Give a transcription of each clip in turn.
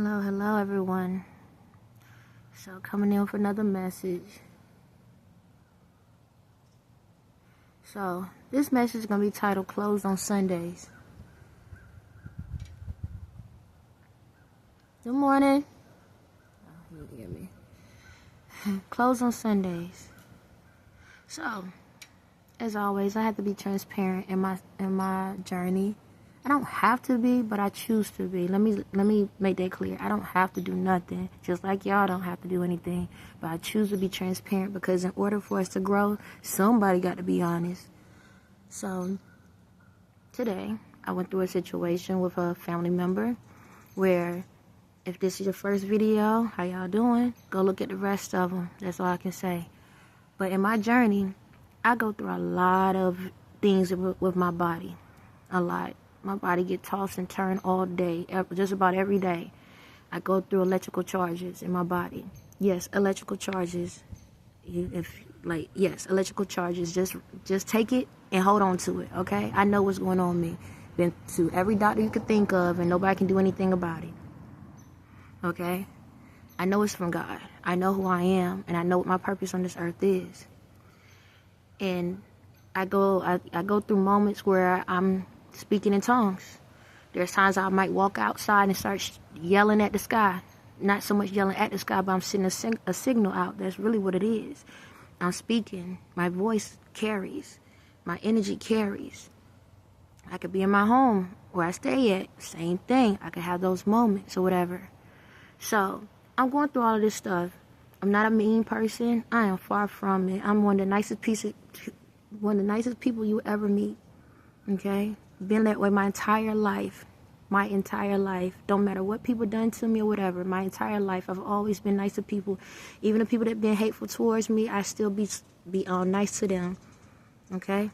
Hello everyone. So coming in with another message. So this message is going to be titled Closed on Sundays. Good morning. Oh, you hear me. Closed on Sundays. So, as always, I have to be transparent in my journey. I don't have to be, but I choose to be. Let me make that clear. I don't have to do nothing, just like y'all don't have to do anything. But I choose to be transparent because in order for us to grow, somebody got to be honest. So today, I went through a situation with a family member where, if this is your first video, how y'all doing? Go look at the rest of them. That's all I can say. But in my journey, I go through a lot of things with my body. A lot. My body get tossed and turned all day, just about every day. I go through electrical charges in my body. Yes, electrical charges. Yes, electrical charges. Just take it and hold on to it, okay? I know what's going on with me. Been to every doctor you could think of, and nobody can do anything about it. Okay? I know it's from God. I know who I am, and I know what my purpose on this earth is. And I go through moments where I'm speaking in tongues. There's times I might walk outside and start yelling at the sky. Not so much yelling at the sky, but I'm sending a signal out. That's really what it is. I'm speaking. My voice carries. My energy carries. I could be in my home where I stay at. Same thing. I could have those moments or whatever. So I'm going through all of this stuff. I'm not a mean person. I am far from it. I'm one of the nicest people you ever meet. Okay? Been that way my entire life. Don't matter what people done to me or whatever. My entire life, I've always been nice to people. Even the people that been hateful towards me, I still be nice to them. Okay?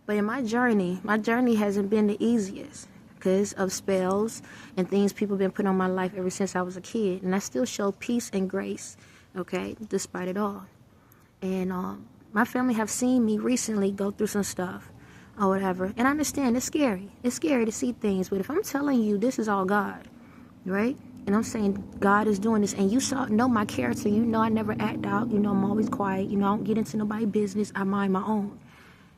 But in my journey hasn't been the easiest because of spells and things people been putting on my life ever since I was a kid. And I still show peace and grace, okay, despite it all. And my family have seen me recently go through some stuff or whatever. And I understand it's scary. It's scary to see things. But if I'm telling you this is all God, right? And I'm saying God is doing this. And you know my character. You know I never act out. You know I'm always quiet. You know I don't get into nobody's business. I mind my own.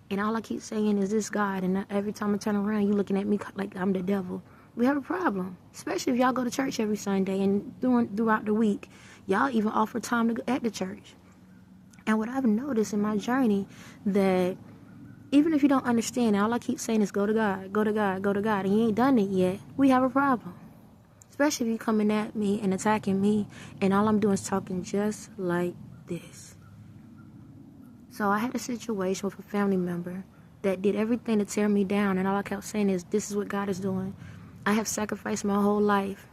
And all I keep saying is this God. And every time I turn around, you looking at me like I'm the devil. We have a problem. Especially if y'all go to church every Sunday and throughout the week. Y'all even offer time to go at the church. And what I've noticed in my journey, that even if you don't understand, all I keep saying is go to God, go to God, go to God. And you ain't done it yet. We have a problem. Especially if you coming at me and attacking me. And all I'm doing is talking just like this. So I had a situation with a family member that did everything to tear me down. And all I kept saying is, this is what God is doing. I have sacrificed my whole life.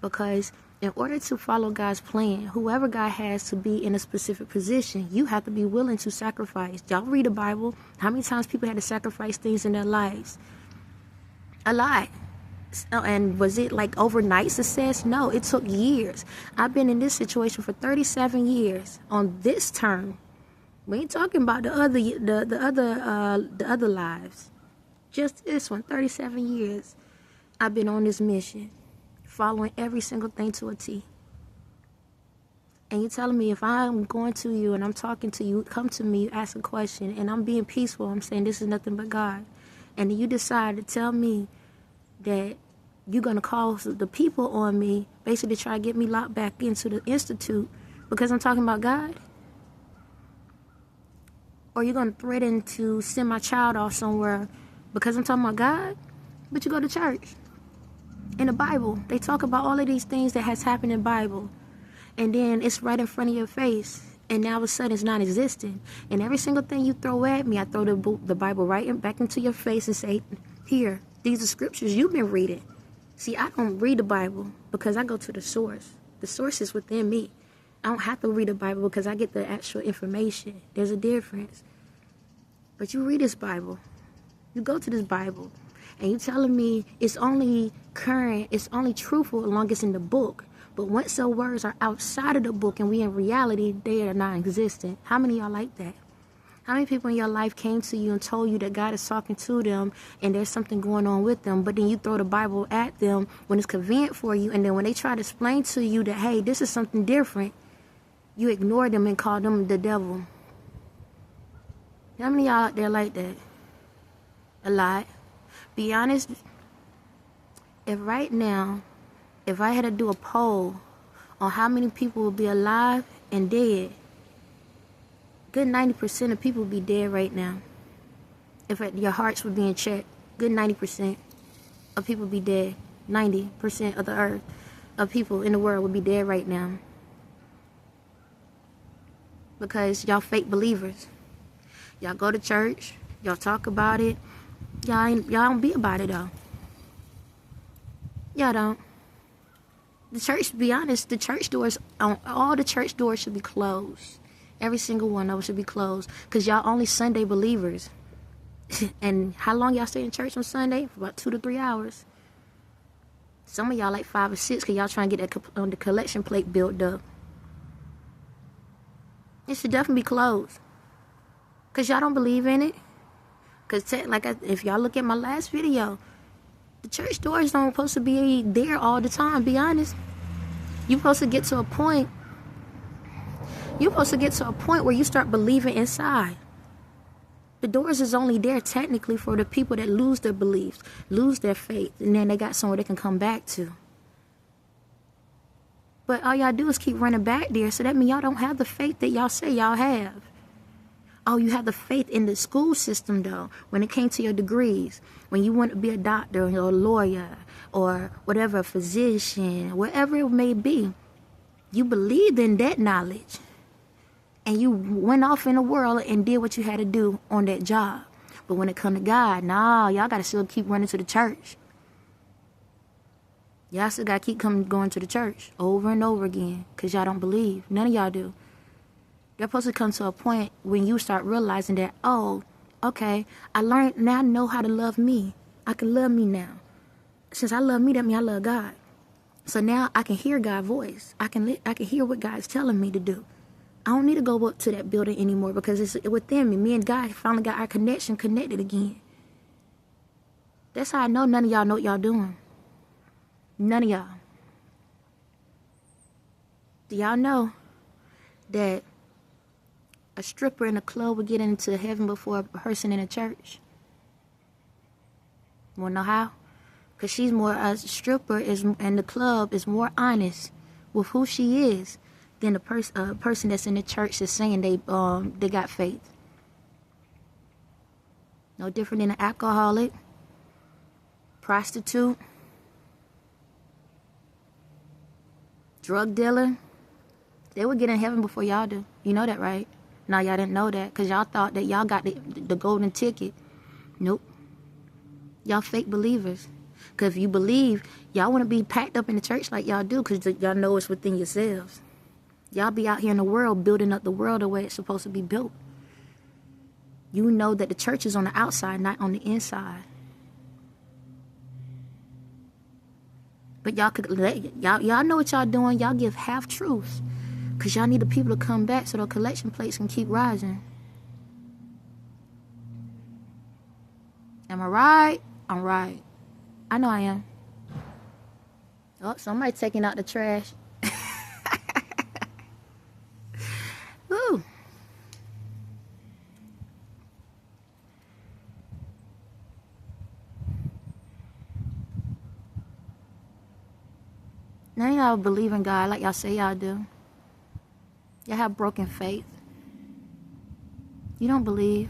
Because in order to follow God's plan, whoever God has to be in a specific position, you have to be willing to sacrifice. Y'all read the Bible. How many times people had to sacrifice things in their lives? A lot. And was it like overnight success? No, it took years. I've been in this situation for 37 years on this term. We ain't talking about the other lives. Just this one, 37 years. I've been on this mission, following every single thing to a T. And you're telling me if I'm going to you and I'm talking to you, come to me, you ask a question, and I'm being peaceful, I'm saying this is nothing but God. And then you decide to tell me that you're going to call the people on me, basically try to get me locked back into the institute because I'm talking about God? Or you're going to threaten to send my child off somewhere because I'm talking about God? But you go to church. In the Bible, they talk about all of these things that has happened in the Bible. And then it's right in front of your face. And now all of a sudden it's non-existent. And every single thing you throw at me, I throw the Bible back into your face and say, here, these are scriptures you've been reading. See, I don't read the Bible because I go to the source. The source is within me. I don't have to read the Bible because I get the actual information. There's a difference. But you read this Bible. You go to this Bible. And you're telling me it's only current, it's only truthful as long as it's in the book. But once those words are outside of the book and we in reality, they are non-existent. How many of y'all like that? How many people in your life came to you and told you that God is talking to them and there's something going on with them, but then you throw the Bible at them when it's convenient for you, and then when they try to explain to you that, hey, this is something different, you ignore them and call them the devil? How many of y'all out there like that? A lot. Be honest. If right now, if I had to do a poll on how many people will be alive and dead, good 90% of people would be dead right now. If your hearts were being checked, good 90% of people would be dead. 90% of the earth, of people in the world would be dead right now. Because y'all fake believers. Y'all go to church, y'all talk about it, y'all don't be about it though. Y'all don't. The church, to be honest, the church doors, all the church doors should be closed. Every single one of them should be closed. Because y'all only Sunday believers. And how long y'all stay in church on Sunday? For about 2 to 3 hours. Some of y'all like 5 or 6 because y'all trying to get that the collection plate built up. It should definitely be closed. Because y'all don't believe in it. Because if y'all look at my last video, the church doors don't supposed to be there all the time, be honest. You're supposed to get to a point. You're supposed to get to a point where you start believing inside. The doors is only there technically for the people that lose their beliefs, lose their faith, and then they got somewhere they can come back to. But all y'all do is keep running back there, so that means y'all don't have the faith that y'all say y'all have. Oh, you have the faith in the school system, though, when it came to your degrees. When you want to be a doctor or a lawyer or whatever, a physician, whatever it may be. You believed in that knowledge. And you went off in the world and did what you had to do on that job. But when it come to God, nah, y'all got to still keep running to the church. Y'all still got to keep going to the church over and over again because y'all don't believe. None of y'all do. You're supposed to come to a point when you start realizing that, oh, okay, I learned, now I know how to love me. I can love me now. Since I love me, that means I love God. So now I can hear God's voice. I can hear what God's telling me to do. I don't need to go up to that building anymore because it's within me. Me and God finally got our connection connected again. That's how I know none of y'all know what y'all doing. None of y'all. Do y'all know that a stripper in a club will get into heaven before a person in a church? You want to know how? Because a stripper and the club is more honest with who she is than a person that's in the church that's saying they got faith. No different than an alcoholic, prostitute, drug dealer. They would get in heaven before y'all do. You know that, right? No, y'all didn't know that because y'all thought that y'all got the golden ticket. Nope. Y'all fake believers. Because if you believe, y'all want to be packed up in the church like y'all do because y'all know it's within yourselves. Y'all be out here in the world building up the world the way it's supposed to be built. You know that the church is on the outside, not on the inside. But y'all know what y'all doing. Y'all give half truths. Because y'all need the people to come back so the collection plates can keep rising. Am I right? I'm right. I know I am. Oh, somebody taking out the trash. Woo. None of y'all believe in God like y'all say y'all do. Y'all have broken faith. You don't believe.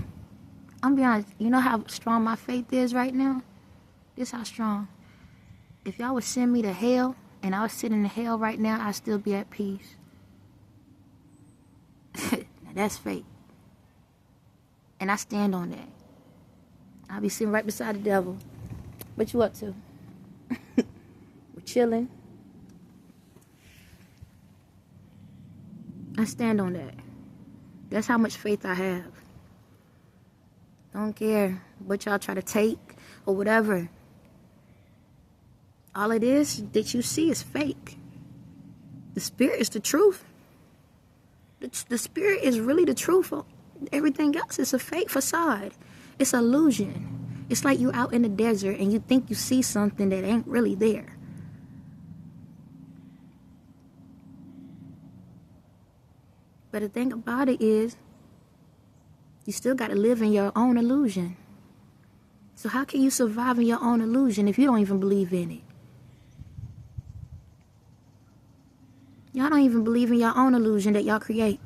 I'm be honest. You know how strong my faith is right now? This how strong. If y'all would send me to hell and I was sitting in hell right now, I'd still be at peace. Now that's faith. And I stand on that. I'll be sitting right beside the devil. What you up to? We're chilling. I stand on that. That's how much faith I have. Don't care what y'all try to take or whatever. All it is that you see is fake. The spirit is the truth. The spirit is really the truth. Everything else is a fake facade. It's illusion. It's like you're out in the desert and you think you see something that ain't really there. But the thing about it is, you still got to live in your own illusion. So how can you survive in your own illusion if you don't even believe in it? Y'all don't even believe in your own illusion that y'all create.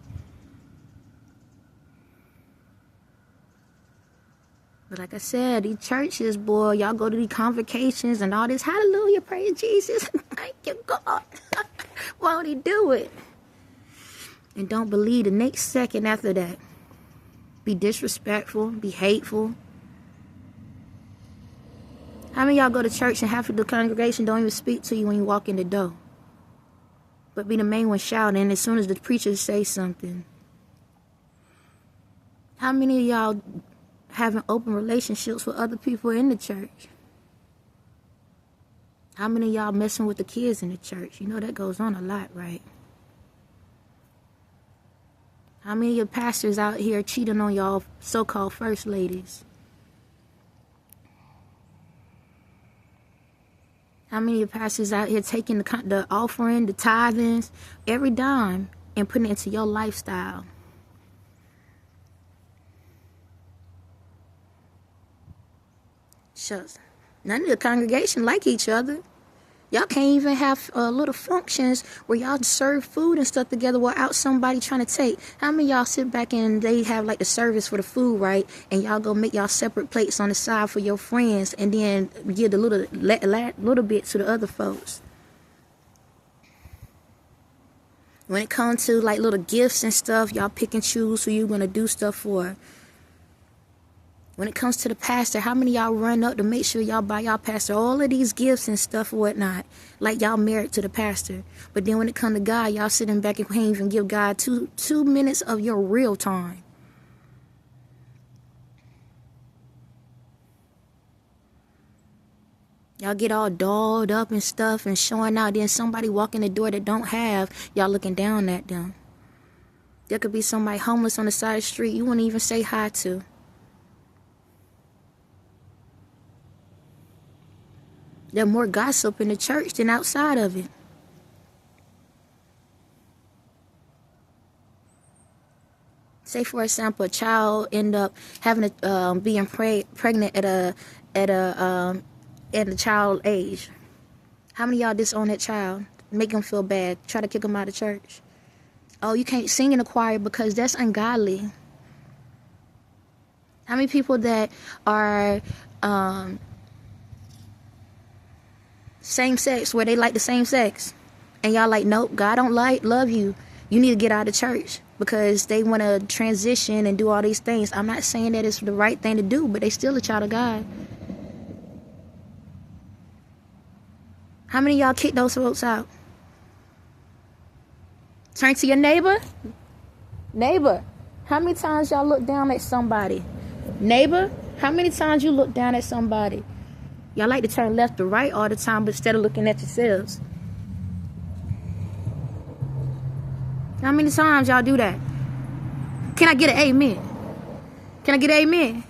But like I said, these churches, boy, y'all go to these convocations and all this, hallelujah, praise Jesus, thank you, God. Won't he do it? And don't believe the next second after that. Be disrespectful, be hateful. How many of y'all go to church and half of the congregation don't even speak to you when you walk in the door? But be the main one shouting as soon as the preacher says something. How many of y'all having open relationships with other people in the church? How many of y'all messing with the kids in the church? You know that goes on a lot, right? How many of your pastors out here cheating on y'all so-called first ladies? How many of your pastors out here taking the offering, the tithings, every dime, and putting it into your lifestyle? Shucks. None of the congregation like each other. Y'all can't even have little functions where y'all serve food and stuff together without somebody trying to take. How many of y'all sit back and they have like the service for the food, right? And y'all go make y'all separate plates on the side for your friends and then give the little bit to the other folks. When it comes to like little gifts and stuff, y'all pick and choose who you're going to do stuff for. When it comes to the pastor, how many of y'all run up to make sure y'all buy y'all pastor all of these gifts and stuff or whatnot, like y'all married to the pastor? But then when it comes to God, y'all sitting back and can't even give God two minutes of your real time. Y'all get all dolled up and stuff and showing out. Then somebody walk in the door that don't have, y'all looking down at them. There could be somebody homeless on the side of the street you wouldn't even say hi to. There's more gossip in the church than outside of it. Say, for example, a child end up having being pregnant at a child age. How many of y'all disown that child? Make them feel bad. Try to kick them out of church. Oh, you can't sing in the choir because that's ungodly. How many people that are same sex, where they like the same sex, and y'all like, nope, God don't love you, you need to get out of church because they want to transition and do all these things? I'm not saying that it's the right thing to do, but they still a child of God. How many of y'all kick those folks out? Turn to your neighbor. How many times y'all look down at somebody? Neighbor, how many times you look down at somebody? Y'all like to turn left or right all the time, but instead of looking at yourselves. How many times y'all do that? Can I get an amen? Can I get an amen?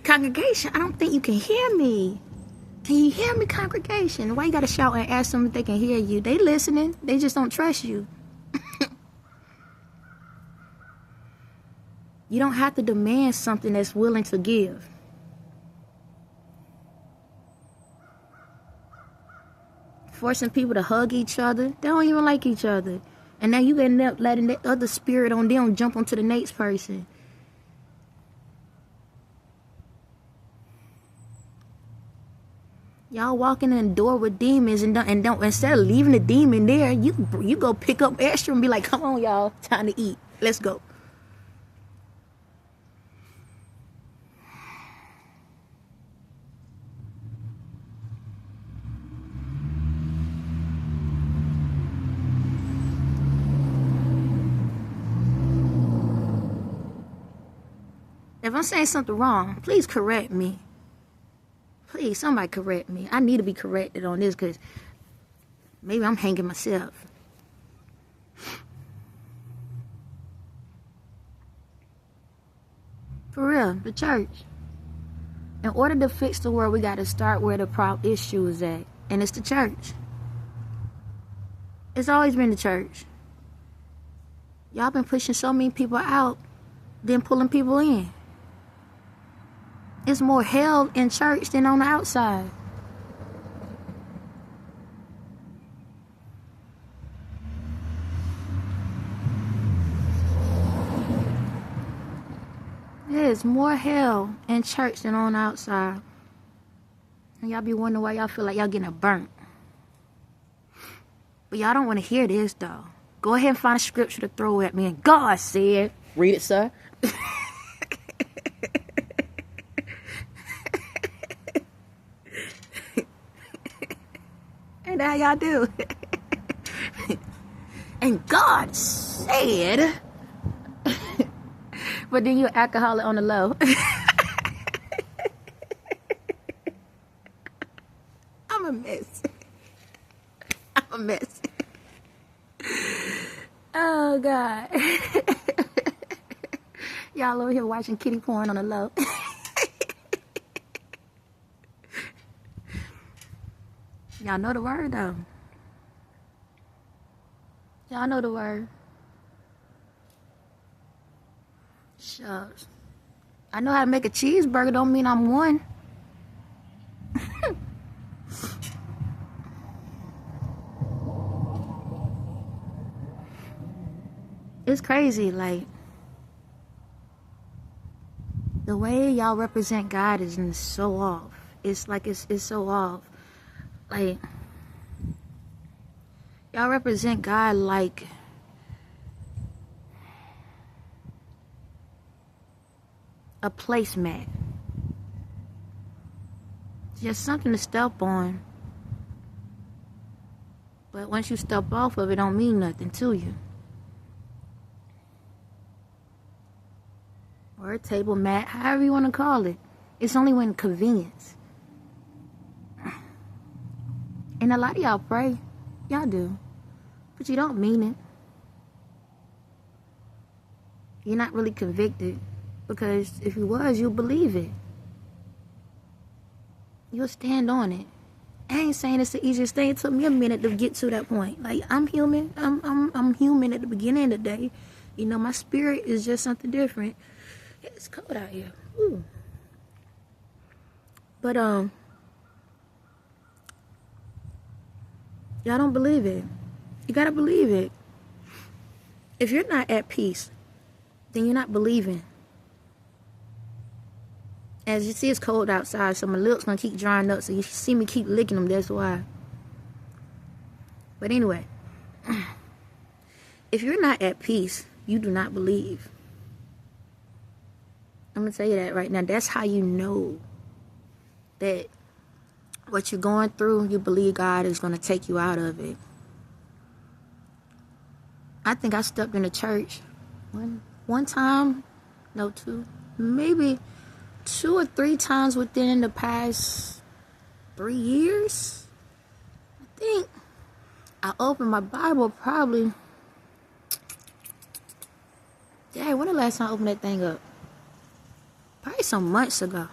Congregation, I don't think you can hear me. Can you hear me, congregation? Why you gotta shout and ask them if they can hear you? They listening. They just don't trust you. You don't have to demand something that's willing to give. Forcing people to hug each other. They don't even like each other. And now you end up letting that other spirit on them jump onto the next person. Y'all walking in the door with demons and don't instead of leaving the demon there, you go pick up extra and be like, come on, y'all, time to eat. Let's go. If I'm saying something wrong, please correct me. Please, somebody correct me. I need to be corrected on this because maybe I'm hanging myself. For real, the church. In order to fix the world, we got to start where the issue is at. And it's the church. It's always been the church. Y'all been pushing so many people out, then pulling people in. It's more hell in church than on the outside. There's more hell in church than on the outside. And y'all be wondering why y'all feel like y'all getting burnt. But y'all don't want to hear this, though. Go ahead and find a scripture to throw at me. And God said, read it, sir. And how y'all do? And God said... But then you're an alcoholic on the low. I'm a mess. I'm a mess. Oh, God. Y'all over here watching kitty porn on the low. Y'all know the word, though. Y'all know the word. Shucks. I know how to make a cheeseburger, don't mean I'm one. It's crazy, like, the way y'all represent God is so off. It's like, it's so off. Like, y'all represent God like a placemat. Just something to step on. But once you step off of it, don't mean nothing to you. Or a table mat, however you want to call it. It's only when convenience. And a lot of y'all pray. Y'all do. But you don't mean it. You're not really convicted. Because if you was, you'll believe it. You'll stand on it. I ain't saying it's the easiest thing. It took me a minute to get to that point. Like, I'm human. I'm human at the beginning of the day. You know, my spirit is just something different. It's cold out here. Ooh. But, y'all don't believe it. You gotta believe it. If you're not at peace, then you're not believing. As you see, it's cold outside, so my lips gonna keep drying up. So you see me keep licking them, that's why. But anyway, if you're not at peace, you do not believe. I'm gonna tell you that right now. That's how you know that what you're going through, you believe God is gonna take you out of it. I think I stepped in the church one time, no, two, maybe 2 or 3 times within the past 3 years. I think I opened my Bible probably. Dang, when the last time I opened that thing up? Probably some months ago.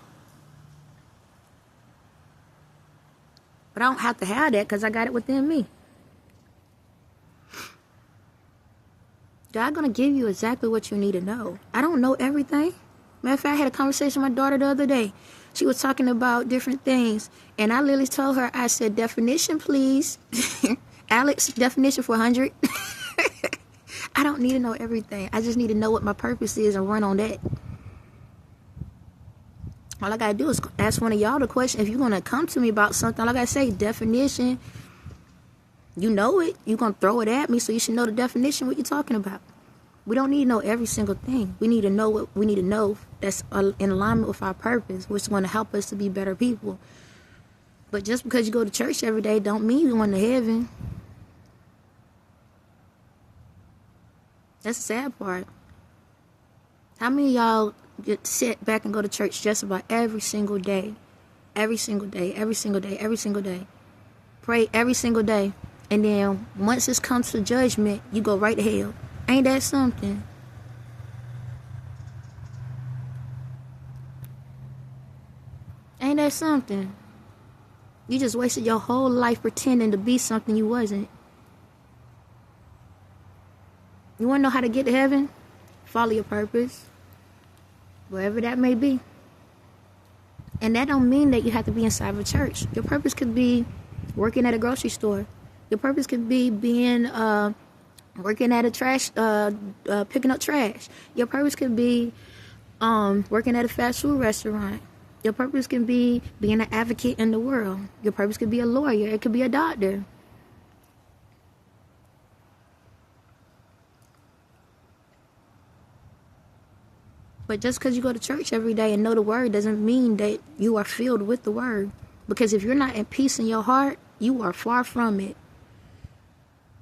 But I don't have to have that because I got it within me. God gonna give you exactly what you need to know. I don't know everything. Matter of fact, I had a conversation with my daughter the other day. She was talking about different things. And I literally told her, I said, definition, please. Alex, definition for 100. I don't need to know everything. I just need to know what my purpose is and run on that. All I got to do is ask one of y'all the question. If you're going to come to me about something, all I got to say, definition. You know it. You're going to throw it at me, so you should know the definition, what you're talking about. We don't need to know every single thing. We need to know what we need to know that's in alignment with our purpose, which is going to help us to be better people. But just because you go to church every day don't mean you're going to heaven. That's the sad part. How many of y'all get sit back and go to church just about every single day? Every single day, every single day, every single day. Pray every single day. And then once it comes to judgment, you go right to hell. Ain't that something? that something? You just wasted your whole life pretending to be something you wasn't. You want to know how to get to heaven? Follow your purpose, wherever that may be. And that don't mean that you have to be inside of a church. Your purpose could be working at a grocery store. Your purpose could be being working at a trash, picking up trash. Your purpose could be working at a fast food restaurant. Your purpose can be being an advocate in the world. Your purpose could be a lawyer. It could be a doctor. But just because you go to church every day and know the word doesn't mean that you are filled with the word. Because if you're not at peace in your heart, you are far from it.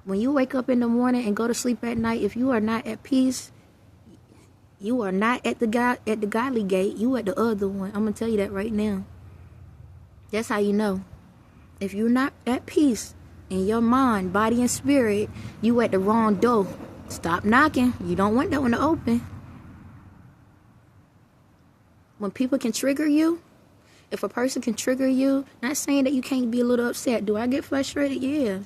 When you wake up in the morning and go to sleep at night, if you are not at peace, you are not at the godly gate. You at the other one. I'm going to tell you that right now. That's how you know. If you're not at peace in your mind, body, and spirit, you at the wrong door. Stop knocking. You don't want that one to open. When people can trigger you, if a person can trigger you, not saying that you can't be a little upset. Do I get frustrated? Yeah.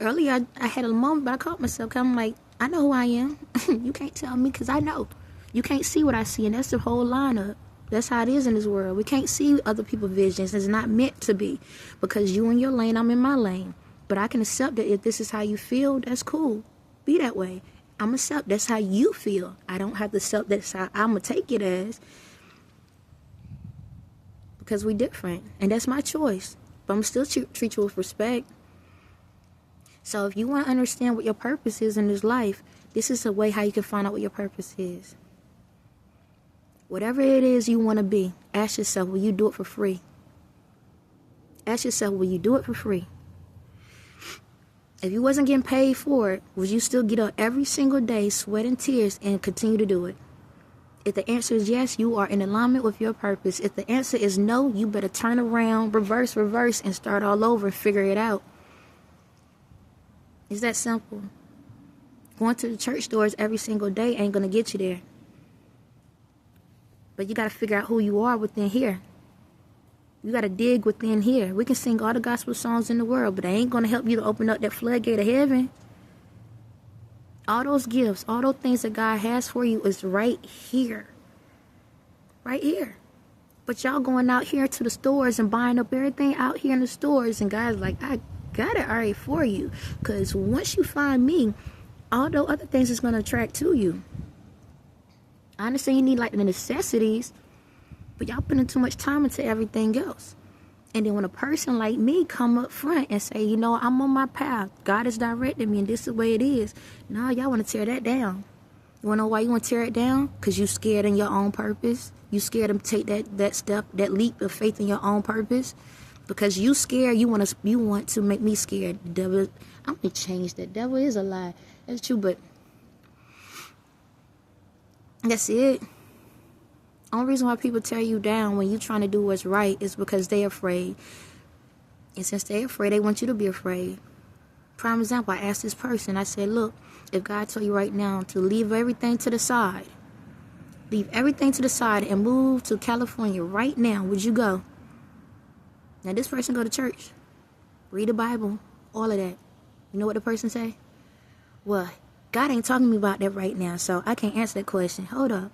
Earlier, I had a moment, but I caught myself. I'm like, I know who I am. You can't tell me because I know. You can't see what I see, and that's the whole lineup. That's how it is in this world. We can't see other people's visions. It's not meant to be because you in your lane, I'm in my lane. But I can accept that if this is how you feel, that's cool. Be that way. I'm accept that's how you feel. I don't have to accept that's how I'm going to take it as. Because we different, and that's my choice. But I'm still treat you with respect. So if you want to understand what your purpose is in this life, this is a way how you can find out what your purpose is. Whatever it is you want to be, ask yourself, will you do it for free? Ask yourself, will you do it for free? If you wasn't getting paid for it, would you still get up every single day, sweat and tears, and continue to do it? If the answer is yes, you are in alignment with your purpose. If the answer is no, you better turn around, reverse, and start all over and figure it out. It's that simple. Going to the church doors every single day ain't going to get you there. But you got to figure out who you are within here. You got to dig within here. We can sing all the gospel songs in the world, but they ain't going to help you to open up that floodgate of heaven. All those gifts, all those things that God has for you is right here. Right here. But y'all going out here to the stores and buying up everything out here in the stores. And God's like, I got it already for you. Because once you find me, all those other things is going to attract to you. I understand you need like the necessities, but y'all putting too much time into everything else. And then when a person like me come up front and say, you know, I'm on my path. God is directing me and this is the way it is. No, y'all want to tear that down. You want to know why you want to tear it down? Because you scared in your own purpose. You scared to take that step, that leap of faith in your own purpose. Because you scared, you want to make me scared. The devil, I'm going to change that. Devil is a lie. That's true, but that's it. Only reason why people tear you down when you're trying to do what's right is because they're afraid. And since they're afraid, they want you to be afraid. Prime example, I asked this person, I said, look, if God told you right now to leave everything to the side and move to California right now, would you go? Now this person go to church, read the Bible, all of that. You know what the person say? Well, God ain't talking to me about that right now, so I can't answer that question. Hold up.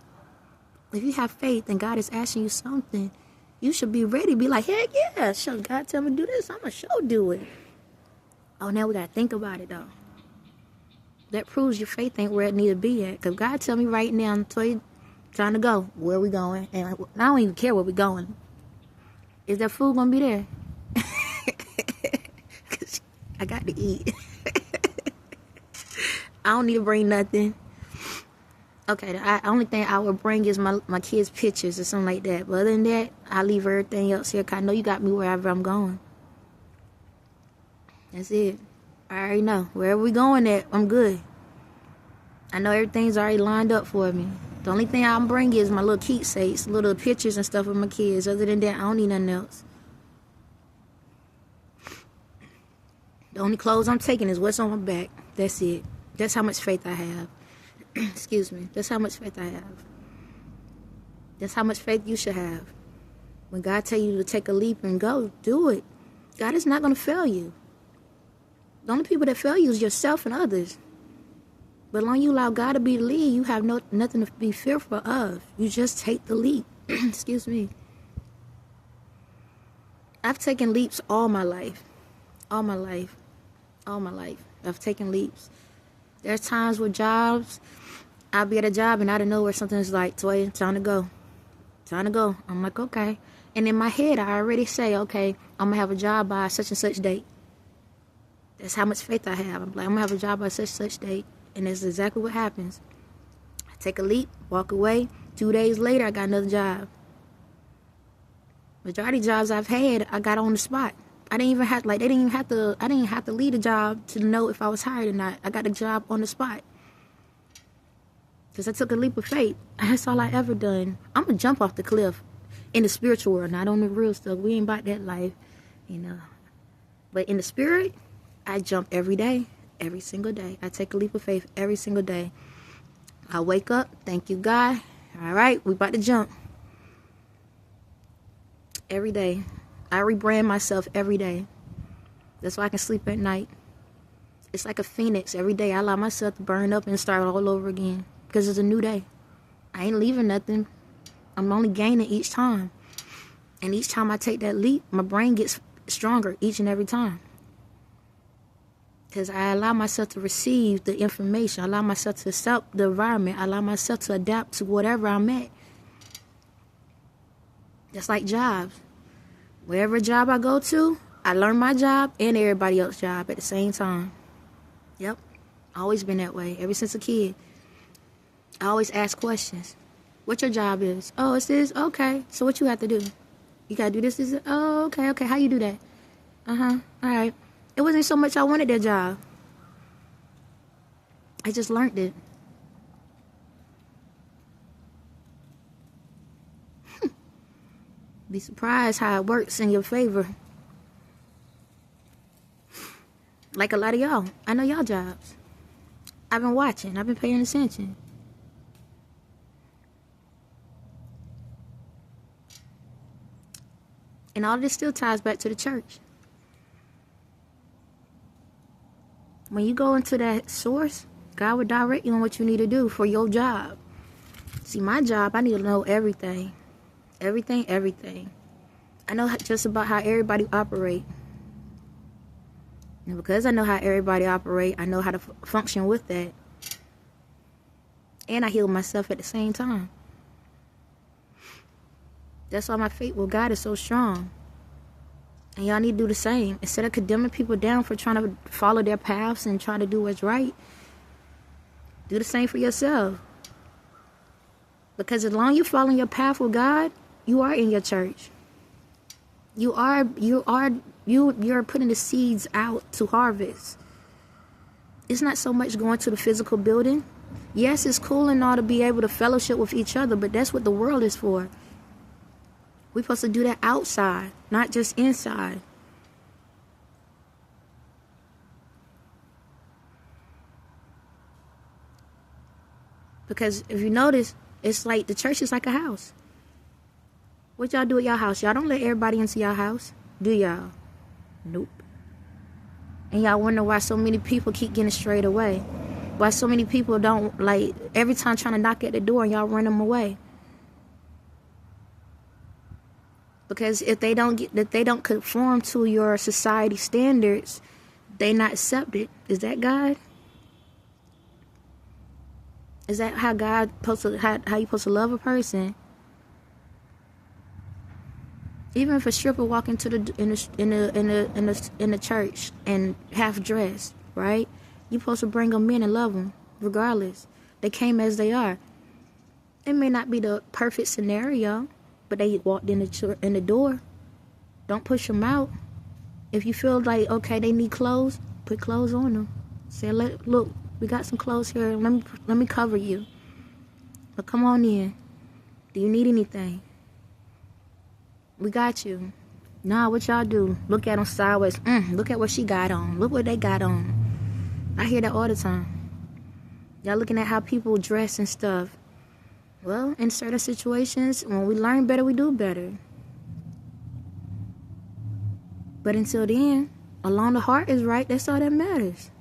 If you have faith and God is asking you something, you should be ready. Be like, heck yeah, sure, God tell me to do this, I'm going to sure do it. Oh, now we got to think about it, though. That proves your faith ain't where it need to be at. Because God tell me right now, I'm trying to go. Where we going? And I don't even care where we going. Is that food going to be there? Because I got to eat. I don't need to bring nothing. Okay, the only thing I would bring is my kids' pictures or something like that. But other than that, I leave everything else here because I know you got me wherever I'm going. That's it. I already know. Wherever we going at, I'm good. I know everything's already lined up for me. The only thing I'm bringing is my little keepsakes, little pictures and stuff of my kids. Other than that, I don't need nothing else. The only clothes I'm taking is what's on my back. That's it. That's how much faith I have. Excuse me. That's how much faith I have. That's how much faith you should have. When God tell you to take a leap and go, do it. God is not going to fail you. The only people that fail you is yourself and others. But as long as you allow God to be the lead, you have nothing to be fearful of. You just take the leap. Excuse me. I've taken leaps all my life. All my life. All my life. I've taken leaps. There's times with jobs, I'll be at a job and out of nowhere something's like, Toya, time to go. Time to go. I'm like, okay. And in my head, I already say, okay, I'm going to have a job by such and such date. That's how much faith I have. I'm like, I'm going to have a job by such and such date. And that's exactly what happens. I take a leap, walk away. 2 days later, I got another job. Majority of jobs I've had, I got on the spot. I didn't even have, I didn't have to lead a job to know if I was hired or not. I got a job on the spot. Because I took a leap of faith. That's all I ever done. I'm going to jump off the cliff in the spiritual world, not on the real stuff. We ain't about that life, you know. But in the spirit, I jump every day, every single day. I take a leap of faith every single day. I wake up, thank you, God. All right, we about to jump. Every day. I rebrand myself every day. That's why I can sleep at night. It's like a phoenix. Every day I allow myself to burn up and start all over again. Because it's a new day. I ain't leaving nothing. I'm only gaining each time. And each time I take that leap, my brain gets stronger each and every time. Because I allow myself to receive the information. I allow myself to accept the environment. I allow myself to adapt to whatever I'm at. Just like jobs. Wherever job I go to, I learn my job and everybody else's job at the same time. Yep. Always been that way. Ever since a kid. I always ask questions. What your job is? Oh, it's this? Okay. So what you have to do? You got to do this? This? Oh, okay. Okay. How you do that? Uh-huh. All right. It wasn't so much I wanted that job. I just learned it. Be surprised how it works in your favor. Like a lot of y'all. I know y'all jobs. I've been watching. I've been paying attention. And all this still ties back to the church. When you go into that source, God will direct you on what you need to do for your job. See, my job, I need to know everything. Everything. I know just about how everybody operate. And because I know how everybody operate, I know how to function with that. And I heal myself at the same time. That's why my faith with God is so strong. And y'all need to do the same. Instead of condemning people down for trying to follow their paths and trying to do what's right, do the same for yourself. Because as long as you're following your path with God, you are in your church. You're putting the seeds out to harvest. It's not so much going to the physical building. Yes, it's cool and all to be able to fellowship with each other, but that's what the world is for. We're supposed to do that outside, not just inside. Because if you notice, it's like the church is like a house. What y'all do at y'all house? Y'all don't let everybody into y'all house, do y'all? Nope. And y'all wonder why so many people keep getting strayed away. Why so many people don't, like, every time trying to knock at the door and y'all run them away. Because if they don't conform to your society standards, they not accepted. Is that God? Is that how God how you supposed to love a person? Even if a stripper walk into in the church and half dressed, right? You supposed to bring them in and love them, regardless. They came as they are. It may not be the perfect scenario, but they walked in the door. Don't push them out. If you feel like, okay, they need clothes, put clothes on them. Say, look, we got some clothes here. Let me cover you. But come on in. Do you need anything? We got you. Nah, what y'all do? Look at them sideways. Look at what she got on. Look what they got on. I hear that all the time. Y'all looking at how people dress and stuff. Well, in certain situations, when we learn better, we do better. But until then, as long as the heart is right, that's all that matters.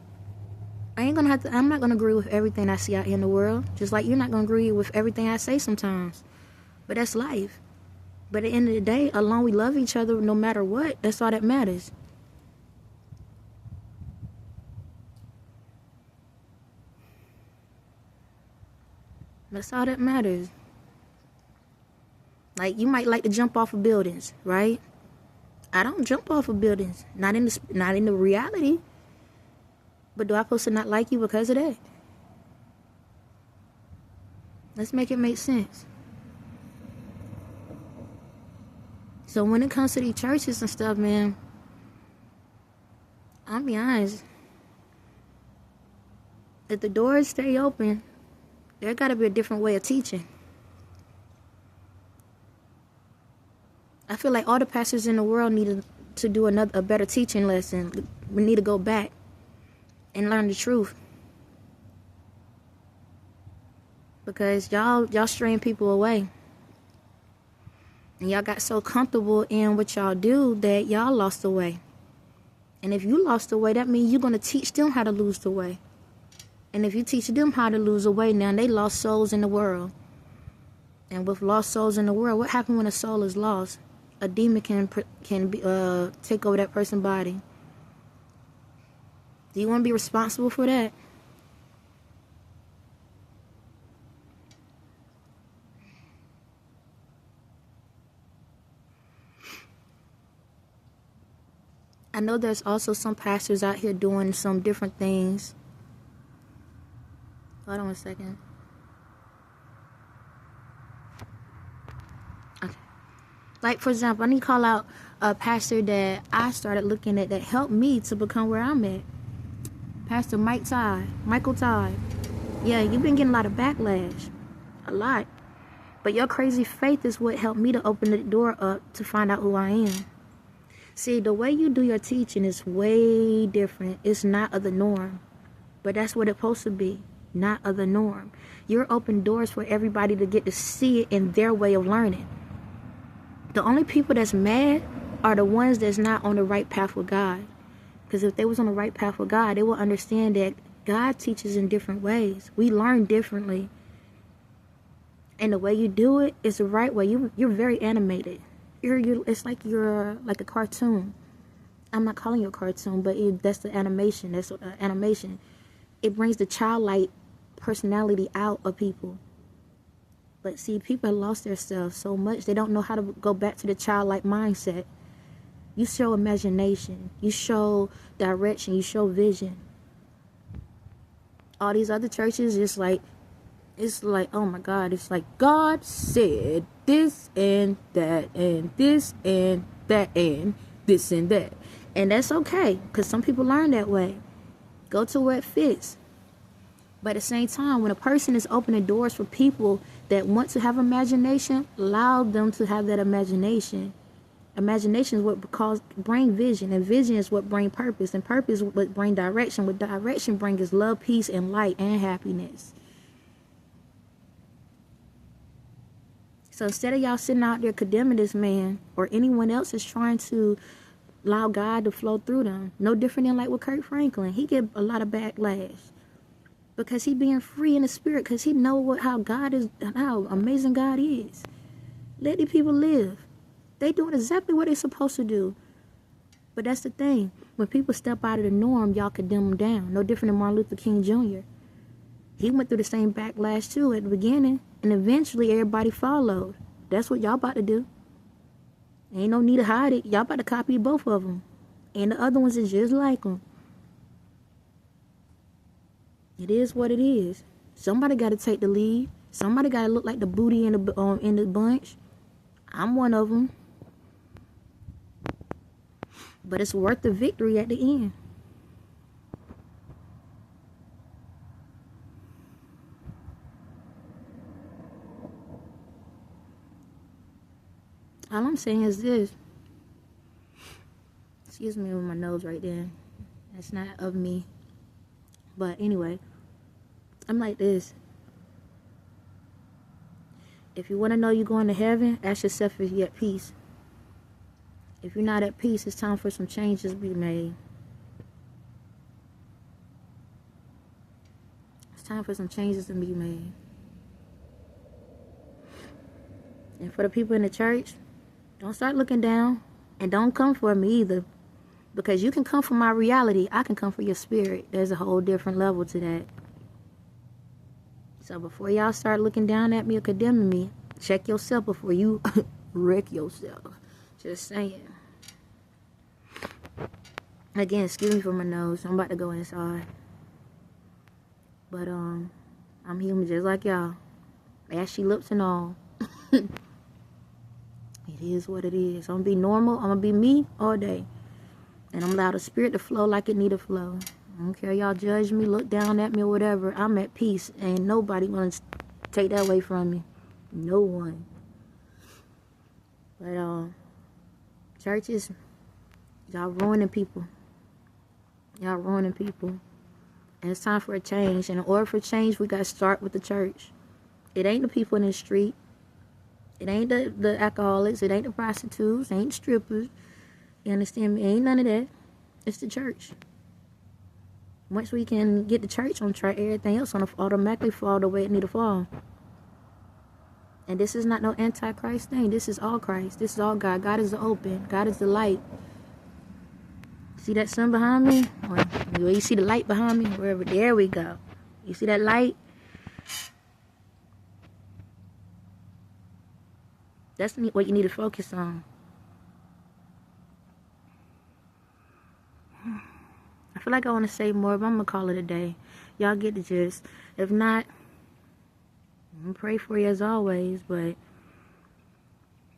I'm not gonna agree with everything I see out here in the world. Just like you're not gonna agree with everything I say sometimes. But that's life. But at the end of the day, as long as we love each other no matter what, that's all that matters. That's all that matters. Like, you might like to jump off of buildings, right? I don't jump off of buildings. Not in the reality. But do I supposed to not like you because of that? Let's make it make sense. So when it comes to these churches and stuff, man, I'll be honest. If the doors stay open, there got to be a different way of teaching. I feel like all the pastors in the world need to do a better teaching lesson. We need to go back and learn the truth. Because y'all straying people away. And y'all got so comfortable in what y'all do that y'all lost the way. And if you lost the way, that means you're going to teach them how to lose the way. And if you teach them how to lose the way, now they lost souls in the world. And with lost souls in the world, what happens when a soul is lost? A demon can take over that person's body. Do you want to be responsible for that? I know there's also some pastors out here doing some different things. Hold on a second. Okay. Like, for example, I need to call out a pastor that I started looking at that helped me to become where I'm at. Pastor Michael Todd. Yeah, you've been getting a lot of backlash. A lot. But your crazy faith is what helped me to open the door up to find out who I am. See, the way you do your teaching is way different. It's not of the norm. But that's what it's supposed to be. Not of the norm. You're open doors for everybody to get to see it in their way of learning. The only people that's mad are the ones that's not on the right path with God. Because if they was on the right path with God, they will understand that God teaches in different ways. We learn differently. And the way you do it is the right way. You're very animated. It's like you're like a cartoon. I'm not calling you a cartoon, but that's the animation. That's animation. It brings the childlike personality out of people. But see, people have lost themselves so much. They don't know how to go back to the childlike mindset. You show imagination. You show direction. You show vision. All these other churches, it's like, oh my God, it's like God said this and that and this and that and this and that. And that's okay, because some people learn that way. Go to where it fits. But at the same time, when a person is opening doors for people that want to have imagination, allow them to have that imagination. Imagination is what bring vision, and vision is what bring purpose, and purpose is what bring direction. What direction brings is love, peace, and light, and happiness. So instead of y'all sitting out there condemning this man or anyone else is trying to allow God to flow through them, no different than like with Kirk Franklin. He get a lot of backlash because he being free in the spirit, because he know how amazing God is. Let the people live. They doing exactly what they're supposed to do. But that's the thing. When people step out of the norm, y'all condemn them down. No different than Martin Luther King Jr. He went through the same backlash too at the beginning. And eventually everybody followed. That's what y'all about to do. Ain't no need to hide it. Y'all about to copy both of them. And the other ones is just like them. It is what it is. Somebody got to take the lead. Somebody got to look like the booty in the bunch. I'm one of them. But it's worth the victory at the end. All I'm saying is this. Excuse me with my nose right there. That's not of me. But anyway, I'm like this. If you want to know you're going to heaven, ask yourself if you're at peace. If you're not at peace, it's time for some changes to be made. It's time for some changes to be made. And for the people in the church, don't start looking down. And don't come for me either. Because you can come for my reality. I can come for your spirit. There's a whole different level to that. So before y'all start looking down at me or condemning me, check yourself before you wreck yourself. Just saying. Again, excuse me for my nose. I'm about to go inside. But I'm human just like y'all. Ashy lips and all. It is what it is. I'm gonna be normal. I'm gonna be me all day. And I'm allow the spirit to flow like it need to flow. I don't care y'all judge me, look down at me or whatever. I'm at peace. Ain't nobody gonna take that away from me. No one. But churches, y'all ruining people. Y'all ruining people. And it's time for a change. And in order for change, we gotta start with the church. It ain't the people in the street. It ain't the alcoholics. It ain't the prostitutes. It ain't the strippers. You understand me? It ain't none of that. It's the church. Once we can get the church on track, everything else gonna automatically fall the way it need to fall. And this is not no antichrist thing. This is all Christ. This is all God. God is the open. God is the light. See that sun behind me? Well, you see the light behind me? Wherever. There we go. You see that light? That's what you need to focus on. I feel like I want to say more, but I'm going to call it a day. Y'all get the gist. If not, I'm going to pray for you as always, but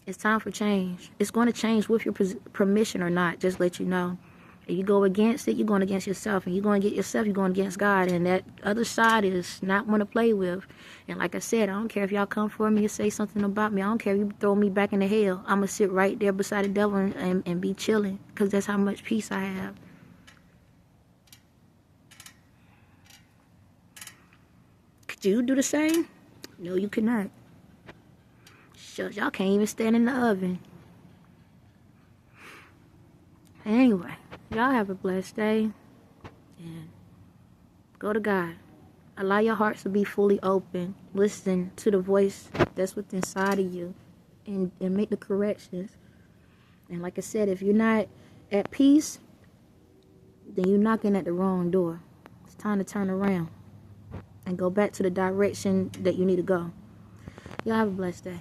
it's time for change. It's going to change with your permission or not, just let you know. If you go against it, you're going against yourself. And you're going to get yourself, you're going against God. And that other side is not one to play with. And like I said, I don't care if y'all come for me and say something about me. I don't care if you throw me back into hell. I'm going to sit right there beside the devil and be chilling. Because that's how much peace I have. Could you do the same? No, you cannot. Shucks, y'all can't even stand in the oven. Anyway, y'all have a blessed day. And go to God. Allow your hearts to be fully open. Listen to the voice that's within inside of you. And make the corrections. And like I said, if you're not at peace, then you're knocking at the wrong door. It's time to turn around. And go back to the direction that you need to go. Y'all have a blessed day.